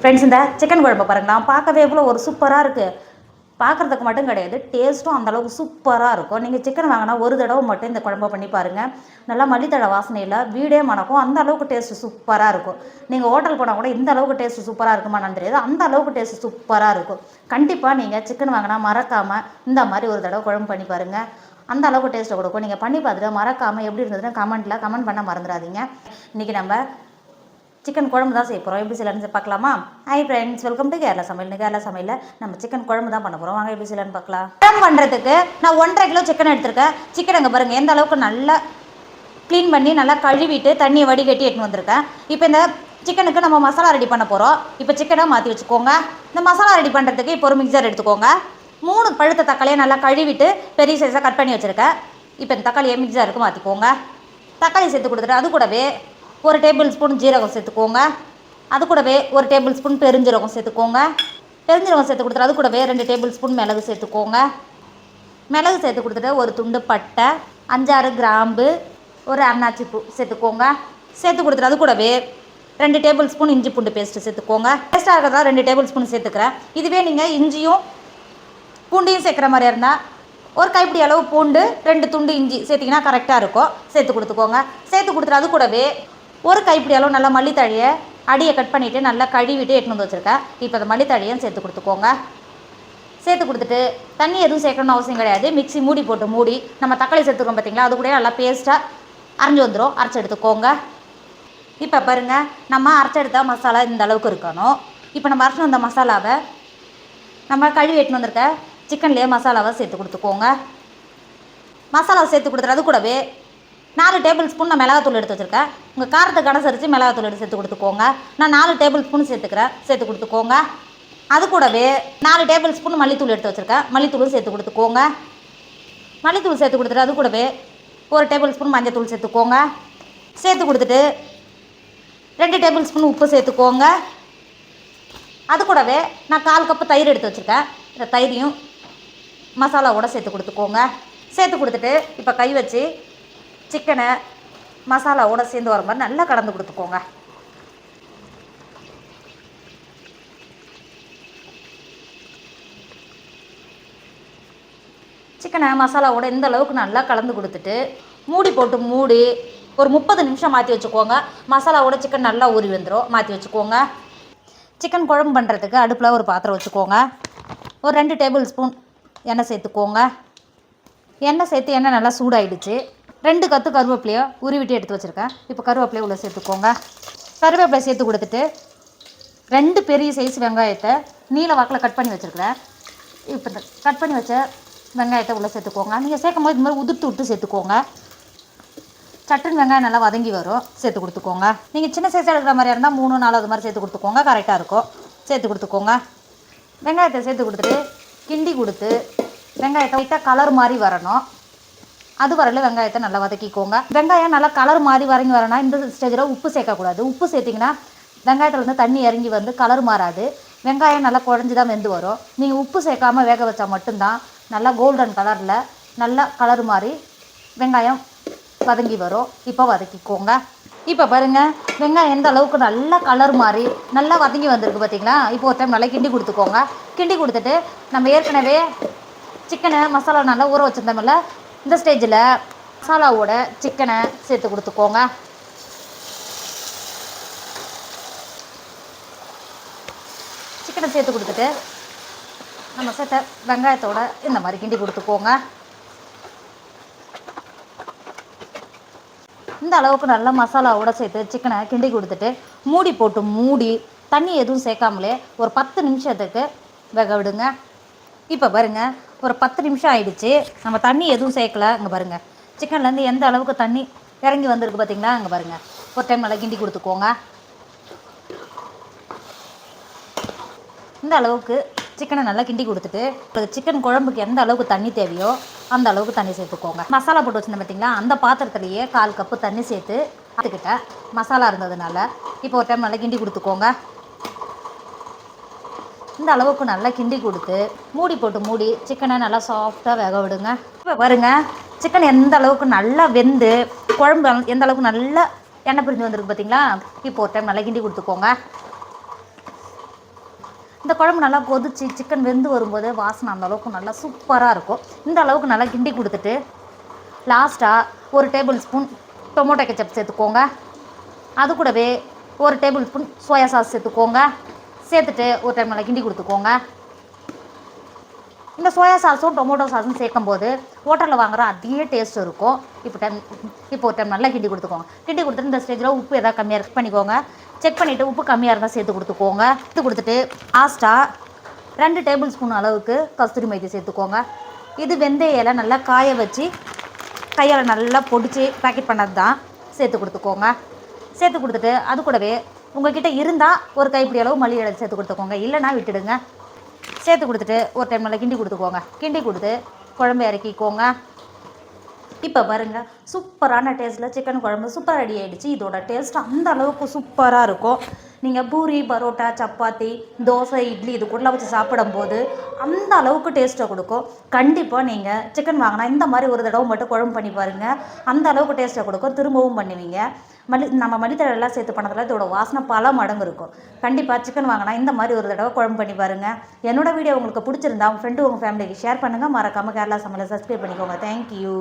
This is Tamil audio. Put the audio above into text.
ஃப்ரெண்ட்ஸ், இந்த சிக்கன் குழம்பு பாருங்களா, பார்க்கவே எவ்வளோ ஒரு சூப்பராக இருக்குது. பார்க்குறதுக்கு மட்டும் கிடையாது, டேஸ்ட்டும் அந்தளவுக்கு சூப்பராக இருக்கும். நீங்கள் சிக்கன் வாங்கினா ஒரு தடவை மட்டும் இந்த குழம்பை பண்ணி பாருங்கள். நல்லா மல்லித்தழை வாசனையில் வீடே மணக்கும். அந்த அளவுக்கு டேஸ்ட்டு சூப்பராக இருக்கும். நீங்கள் ஹோட்டல் போனால் கூட இந்த அளவுக்கு டேஸ்ட்டு சூப்பராக இருக்குமான்னு தெரியாது, அந்த அளவுக்கு டேஸ்ட்டு சூப்பராக இருக்கும். கண்டிப்பாக நீங்கள் சிக்கன் வாங்கினா மறக்காமல் இந்த மாதிரி ஒரு தடவை குழம்பு பண்ணி பாருங்கள். அந்த அளவுக்கு டேஸ்ட்டை கொடுக்கும். நீங்கள் பண்ணி பார்த்துட்டு மறக்காமல் எப்படி இருந்ததுன்னு கமெண்ட் பண்ண மறந்துடாதீங்க. இன்றைக்கி நம்ம சிக்கன் குழம்பு தான் செய்ய போகிறோம். எப்படி செய்யலான்னு பார்க்கலாமா? Hi friends, welcome to Kerala சமையல். கேரளா சமையலில் நம்ம சிக்கன் குழம்பு தான் பண்ண போகிறோம். வாங்க எப்படி செய்யலான்னு பார்க்கலாம். குழம்பு பண்ணுறதுக்கு நான் 1.5 கிலோ சிக்கன் எடுத்திருக்கேன். சிக்கன் அங்கே பாருங்கள், எந்த அளவுக்கு நல்லா க்ளீன் பண்ணி நல்லா கழுவிட்டு தண்ணியை வடிகட்டி எடுத்துன்னு வந்திருக்கேன். இப்போ இந்த சிக்கனுக்கு நம்ம மசாலா ரெடி பண்ண போகிறோம். இப்போ சிக்கனை மாற்றி வச்சுக்கோங்க. இந்த மசாலா ரெடி பண்ணுறதுக்கு இப்போ ஒரு மிக்சர் எடுத்துக்கோங்க. 3 பழுத்த தக்காளியை நல்லா கழுவிட்டு பெரிய சைஸாக கட் பண்ணி வச்சுருக்கேன். இப்போ இந்த தக்காளியை மிக்சருக்கு மாற்றிக்கோங்க. தக்காளி சேர்த்து கொடுத்துட்டு அது கூடவே 1 டேபிள் ஸ்பூன் ஜீரகம் சேர்த்துக்கோங்க. அது கூடவே 1 டேபிள் ஸ்பூன் பெருஞ்சீரகம் சேர்த்துக்கோங்க. பெருஞ்சீரகம் சேர்த்து கொடுத்துட்டு அது கூடவே 2 டேபிள் ஸ்பூன் மிளகு சேர்த்துக்கோங்க. மிளகு சேர்த்து கொடுத்துட்டு ஒரு துண்டு பட்டை, 5-6 கிராம்பு, ஒரு அன்னாச்சி பூ சேர்த்துக்கோங்க. சேர்த்து கொடுத்துட்டு அது கூடவே 2 டேபிள் ஸ்பூன் இஞ்சி பூண்டு பேஸ்ட்டு சேர்த்துக்கோங்க. பேஸ்ட்டாக இருக்கிறதா 2 டேபிள் ஸ்பூன் சேர்த்துக்கிறேன். இதுவே நீங்கள் இஞ்சியும் பூண்டையும் சேர்க்குற மாதிரியா இருந்தால் ஒரு கைப்பிடி அளவு பூண்டு, 2 துண்டு இஞ்சி சேர்த்திங்கன்னா கரெக்டாக இருக்கும். சேர்த்து கொடுத்துக்கோங்க. சேர்த்து கொடுத்துட்டு அது கூடவே ஒரு கைப்பிடி அளவு நல்லா மல்லித்தழையை அடியை கட் பண்ணிவிட்டு நல்லா கழுவிட்டு எடுத்துன்னு வந்து வச்சுருக்கேன். இப்போ அந்த மல்லித்தழையும் சேர்த்து கொடுத்துக்கோங்க. சேர்த்து கொடுத்துட்டு தண்ணி எதுவும் சேர்க்கணும்னு அவசியம் கிடையாது. மிக்ஸி மூடி போட்டு மூடி நம்ம தக்காளி சேர்த்துக்கோம் பார்த்தீங்களா, அது கூட நல்லா பேஸ்ட்டாக அரைஞ்சி வந்துடும். அரைச்சி எடுத்துக்கோங்க. இப்போ பாருங்கள், நம்ம அரைச்சி எடுத்த மசாலா இந்த அளவுக்கு இருக்கணும். இப்போ நம்ம அரைச்சி வந்த மசாலாவை நம்ம கழுவி எடுத்துன்னு வந்திருக்க சிக்கன்லேயே மசாலாவை சேர்த்து கொடுத்துக்கோங்க. மசாலாவை சேர்த்து கொடுத்துட்டு அது கூடவே 4 டேபிள் ஸ்பூன் நான் மிளகாத்தூள் எடுத்து வச்சுருக்கேன். உங்கள் காரத்துக்கு அனுசரித்து மிளகாத்தூள் எடுத்து சேர்த்து கொடுத்துக்கோங்க. நான் 4 டேபிள் ஸ்பூன் சேர்த்துக்கிறேன். சேர்த்து கொடுத்துக்கோங்க. அது கூடவே 4 டேபிள் ஸ்பூன் மல்லித்தூள் எடுத்து வச்சுருக்கேன். மல்லித்தூளும் சேர்த்து கொடுத்துக்கோங்க. மல்லித்தூள் சேர்த்து கொடுத்துட்டு அது கூடவே 1 டேபிள் ஸ்பூன் மஞ்சத்தூள் சேர்த்துக்கோங்க. சேர்த்து கொடுத்துட்டு 2 டேபிள் ஸ்பூன் உப்பு சேர்த்துக்கோங்க. அது கூடவே நான் 1/4 கப்பு தயிர் எடுத்து வச்சுருக்கேன். இந்த தயிரையும் மசாலாவோட சேர்த்து கொடுத்துக்கோங்க. சேர்த்து கொடுத்துட்டு இப்போ கை வச்சு சிக்கனை மசாலாவோட சேர்ந்து வர மாதிரி நல்லா கலந்து கொடுத்துக்கோங்க. சிக்கனை மசாலாவோட இந்த அளவுக்கு நல்லா கலந்து கொடுத்துட்டு மூடி போட்டு மூடி ஒரு 30 நிமிஷம் மாற்றி வச்சுக்கோங்க. மசாலாவோட சிக்கன் நல்லா ஊறி வந்துடும். மாற்றி வச்சுக்கோங்க. சிக்கன் குழம்பு பண்ணுறதுக்கு அடுப்பில் ஒரு பாத்திரம் வச்சுக்கோங்க. ஒரு 2 டேபிள் ஸ்பூன் எண்ணெய் சேர்த்துக்கோங்க. எண்ணெய் சேர்த்து எண்ணெய் நல்லா சூடாயிடுச்சு. 2 கத்து கருவேப்பிலையை உருவிட்டு எடுத்து வச்சுருக்கேன். இப்போ கருவேப்பிலையை உள்ளே சேர்த்துக்கோங்க. கருவேப்பிலை சேர்த்து கொடுத்துட்டு 2 பெரிய சைஸ் வெங்காயத்தை நீல வாக்கில் கட் பண்ணி வச்சுருக்கிறேன். இப்போ இந்த கட் பண்ணி வச்ச வெங்காயத்தை உள்ளே சேர்த்துக்கோங்க. நீங்கள் சேர்க்கும் போது இது மாதிரி உதிர்த்து விட்டு சேர்த்துக்கோங்க. சட்டுன்னு வெங்காயம் நல்லா வதங்கி வரும். சேர்த்து கொடுத்துக்கோங்க. நீங்கள் சின்ன சைஸாக எடுக்கிற மாதிரியா இருந்தால் 3-4 அது மாதிரி சேர்த்து கொடுத்துக்கோங்க. கரெக்டாக இருக்கும். சேர்த்து கொடுத்துக்கோங்க. வெங்காயத்தை சேர்த்து கொடுத்துட்டு கிண்டி கொடுத்து வெங்காயத்தை லைட்டாக கலர் மாதிரி வரணும். அது வரல வெங்காயத்தை நல்லா வதக்கிக்கோங்க. வெங்காயம் நல்லா கலர் மாதிரி வதங்கி வரணும். இந்த ஸ்டேஜில் உப்பு சேர்க்கக்கூடாது. உப்பு சேர்த்திங்கன்னா வெங்காயத்துலேருந்து தண்ணி இறங்கி வந்து கலர் மாறாது. வெங்காயம் நல்லா குழஞ்சி தான் வெந்து வரும். நீங்கள் உப்பு சேர்க்காமல் வேக வச்சா மட்டும்தான் நல்லா கோல்டன் கலரில் நல்லா கலர் மாதிரி வெங்காயம் வதங்கி வரும். இப்போ வதக்கிக்கோங்க. இப்போ பாருங்கள், வெங்காயம் எந்த அளவுக்கு நல்லா கலர் மாதிரி நல்லா வதங்கி வந்திருக்கு பார்த்தீங்களா. இப்போ ஒரு டைம் நல்லா கிண்டி கொடுத்துக்கோங்க. கிண்டி கொடுத்துட்டு நம்ம ஏற்கனவே சிக்கனை மசாலா நல்லா ஊற வச்சுருந்தோம்ல, இந்த ஸ்டேஜில் மசாலாவோட சிக்கனை சேர்த்து கொடுத்துக்கோங்க. சிக்கனை சேர்த்து கொடுத்துட்டு நம்ம சேர்த்த வெங்காயத்தோட இந்த மாதிரி கிண்டி கொடுத்துக்கோங்க. இந்த அளவுக்கு நல்லா மசாலாவோட சேர்த்து சிக்கனை கிண்டி கொடுத்துட்டு மூடி போட்டு மூடி தண்ணி எதுவும் சேர்க்காமலே ஒரு 10 நிமிஷத்துக்கு வேக விடுங்க. இப்போ பாருங்கள், ஒரு 10 நிமிஷம் ஆயிடுச்சு. நம்ம தண்ணி எதுவும் சேர்க்கல. இங்கே பாருங்கள், சிக்கன்லேருந்து எந்த அளவுக்கு தண்ணி இறங்கி வந்திருக்கு பார்த்தீங்களா. இங்கே பாருங்கள், ஒரு டைம் நல்லா கிண்டி கொடுத்துக்கோங்க. இந்த அளவுக்கு சிக்கனை நல்லா கிண்டி கொடுத்துட்டு சிக்கன் குழம்புக்கு எந்த அளவுக்கு தண்ணி தேவையோ அந்த அளவுக்கு தண்ணி சேர்த்துக்கோங்க. மசாலா போட்டு வச்சுருந்தேன் பார்த்தீங்களா, அந்த பாத்திரத்துலேயே 1/4 கப்பு தண்ணி சேர்த்து பார்த்துக்கிட்ட மசாலா இருந்ததுனால இப்போ ஒரு டைம் நல்லா கிண்டி கொடுத்துக்கோங்க. இந்த அளவுக்கு நல்லா கிண்டி கொடுத்து மூடி போட்டு மூடி சிக்கனை நல்லா சாஃப்டாக வேக விடுங்க. இப்போ பாருங்கள், சிக்கன் எந்த அளவுக்கு நல்லா வெந்து குழம்பு எந்த அளவுக்கு நல்லா எண்ணெய் பிரிஞ்சு வந்துருக்கு பார்த்தீங்களா. இப்போ ஒரு டைம் நல்லா கிண்டி கொடுத்துக்கோங்க. இந்த குழம்பு நல்லா கொதிச்சு சிக்கன் வெந்து வரும்போது வாசனை அந்த அளவுக்கு நல்லா சூப்பராக இருக்கும். இந்த அளவுக்கு நல்லா கிண்டி கொடுத்துட்டு லாஸ்ட்டாக ஒரு டேபிள் ஸ்பூன் டொமேட்டோ கெச்சப் சேர்த்துக்கோங்க. அது கூடவே ஒரு டேபிள் ஸ்பூன் சோயா சாஸ் சேர்த்துக்கோங்க. சேர்த்துட்டு ஒரு டைம் நல்லா கிண்டி கொடுத்துக்கோங்க. இந்த சோயா சாஸும் டொமேட்டோ சாஸும் சேர்க்கும் போது ஹோட்டலில் வாங்குகிற அதே டேஸ்ட் இருக்கும். இப்போ ஒரு டைம் நல்லா கிண்டி கொடுத்துக்கோங்க. கிண்டி கொடுத்துட்டு இந்த ஸ்டேஜில் உப்பு எதாவது கம்மியாக செக் பண்ணிக்கோங்க. செக் பண்ணிவிட்டு உப்பு கம்மியாக இருந்தால் சேர்த்து கொடுத்துக்கோங்க. சேர்த்து கொடுத்துட்டு லாஸ்ட்டாக 2 டேபிள் ஸ்பூன் அளவுக்கு கஸ்தூரி மைத்தி சேர்த்துக்கோங்க. இது வெந்தய இலை நல்லா காய வச்சு கையால் நல்லா பொடிச்சு பேக்கெட் பண்ணது தான். சேர்த்து கொடுத்துக்கோங்க. சேர்த்து கொடுத்துட்டு அது கூடவே உங்கள்கிட்ட இருந்தால் ஒரு கைப்பிடி அளவு மல்லி இலை சேர்த்து கொடுத்துக்கோங்க. இல்லைனா விட்டுடுங்க. சேர்த்து கொடுத்துட்டு ஒரு டைம் நல்லா கிண்டி கொடுத்துக்கோங்க. கிண்டி கொடுத்து குழம்பு இறக்கிக்கோங்க. இப்போ பாருங்கள், சூப்பரான டேஸ்ட்டில் சிக்கன் குழம்பு சூப்பராக ரெடி ஆகிடுச்சு. இதோட டேஸ்ட் அந்த அளவுக்கு சூப்பராக இருக்கும். நீங்கள் பூரி, பரோட்டா, சப்பாத்தி, தோசை, இட்லி இது கூட வச்சு சாப்பிடும்போது அந்த அளவுக்கு டேஸ்ட்டை கொடுக்கும். கண்டிப்பாக நீங்கள் சிக்கன் வாங்கினா இந்த மாதிரி ஒரு தடவை மட்டும் குழம்பு பண்ணி பாருங்கள். அந்த அளவுக்கு டேஸ்ட்டை கொடுக்கும். திரும்பவும் பண்ணுவீங்க. நம்ம மல்லித்தழையெல்லாம் சேர்த்து பண்ணதில் இதோட வாசனை பல மடங்கு இருக்கும். கண்டிப்பாக சிக்கன் வாங்கினா இந்த மாதிரி ஒரு தடவை குழம்பு பண்ணி பாருங்கள். என்னோட வீடியோ உங்களுக்கு பிடிச்சிருந்தா உங்கள் ஃப்ரெண்டு உங்கள் ஃபேமிலிக்கு ஷேர் பண்ணுங்கள். மறக்காமல் கேரளா சமையலை சப்ஸ்கிரைப் பண்ணிக்கோங்க. தேங்க்யூ.